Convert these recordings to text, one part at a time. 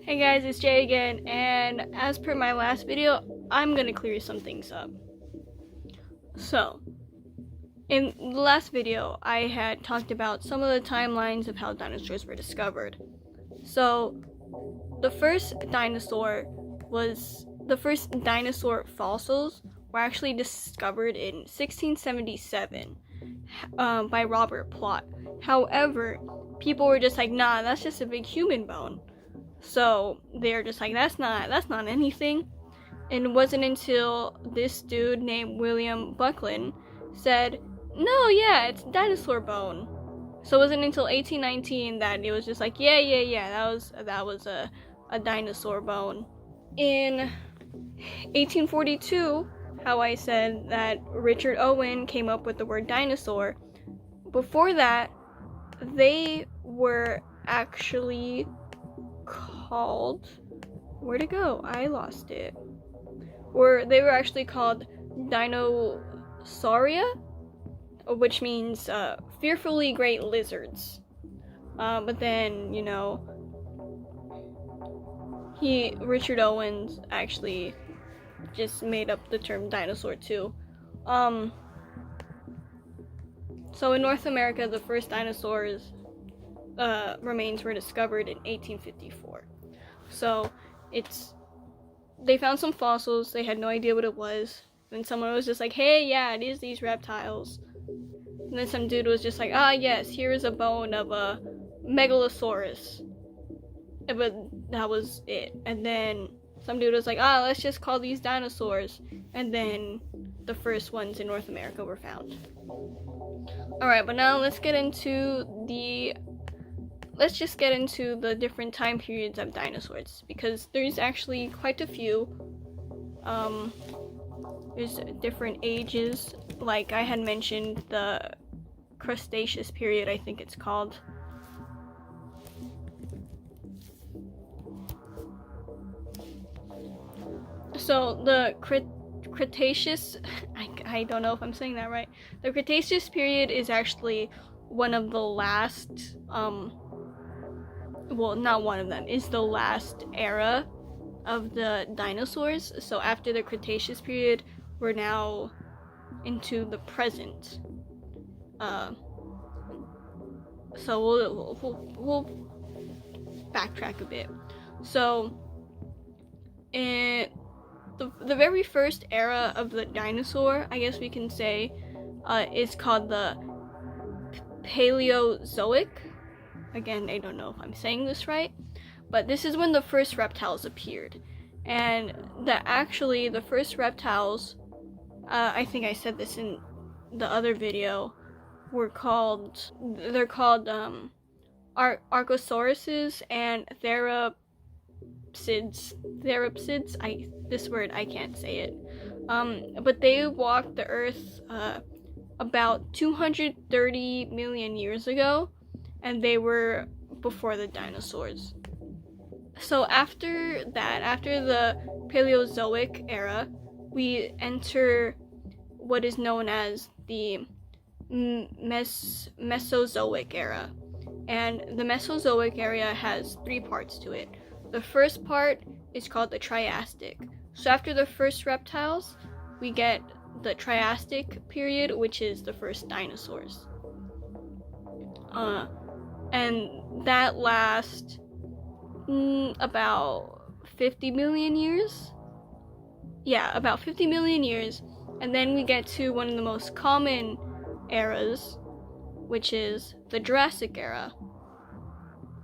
Hey guys, it's Jay again, and as per my last video, I'm gonna clear some things up. So, in the last video, I had talked about some of the timelines of how dinosaurs were discovered. So, the first dinosaur fossils were actually discovered in 1677 by Robert Plot. However, people were just like, nah, that's just a big human bone. So they're just like, that's not anything. And it wasn't until this dude named William Buckland said, no, yeah, it's dinosaur bone. So it wasn't until 1819 that it was just like, yeah, that was a dinosaur bone. In 1842, how I said that Richard Owen came up with the word dinosaur. Before that, they were actually called, where'd it go? I lost it. Or they were actually called Dinosauria, which means fearfully great lizards. But then, Richard Owens actually just made up the term dinosaur too. So in North America, the first dinosaurs remains were discovered in 1854. So they found some fossils. They had no idea what it was. And someone was just like, hey, yeah, it is these reptiles. And then some dude was just like, yes, here is a bone of a megalosaurus. But that was it. And then some dude was like, let's just call these dinosaurs. And then the first ones in North America were found. Alright, but now let's just get into the different time periods of dinosaurs, because there's actually quite a few. There's different ages, like I had mentioned the Cretaceous period, I think it's called. So the Cretaceous, I don't know if I'm saying that right. The Cretaceous period is actually one of the last, well, not one of them, is the last era of the dinosaurs. So after the Cretaceous period, we're now into the present. So we'll backtrack a bit. So in the very first era of the dinosaur, I guess we can say, is called the Paleozoic. Again, I don't know if I'm saying this right, but this is when the first reptiles appeared. And the first reptiles, I think I said this in the other video, they're called Archosauruses and Therapsids. This word, I can't say it. But they walked the earth about 230 million years ago, and they were before the dinosaurs. So after the Paleozoic era, we enter what is known as the Mesozoic era. And the Mesozoic era has three parts to it. The first part is called the Triassic. So after the first reptiles, we get the Triassic period, which is the first dinosaurs. And that lasts about 50 million years. Yeah, about 50 million years. And then we get to one of the most common eras, which is the Jurassic era.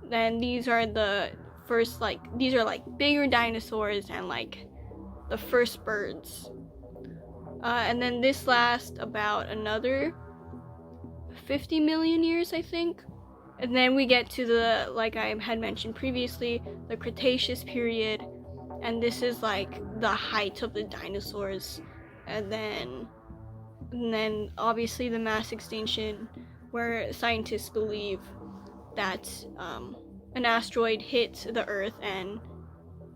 Then these are the first, these are bigger dinosaurs and the first birds. And then this lasts about another 50 million years, I think. And then we get to the, like I had mentioned previously, the Cretaceous period. And this is the height of the dinosaurs. And then obviously the mass extinction, where scientists believe that an asteroid hit the Earth and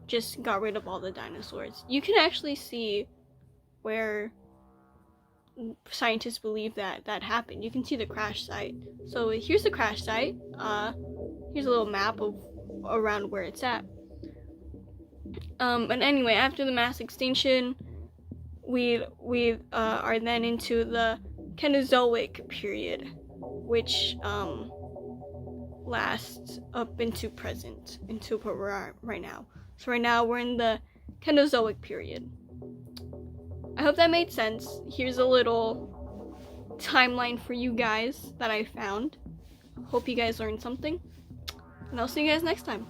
just got rid of all the dinosaurs. You can actually see where scientists believe that happened. You can see the crash site. So here's the crash site. Here's a little map of around where it's at. But anyway, after the mass extinction, we are then into the Cenozoic period, which lasts up into present, into where we're at right now. So right now we're in the Cenozoic period. I hope that made sense. Here's a little timeline for you guys that I found. Hope you guys learned something, and I'll see you guys next time.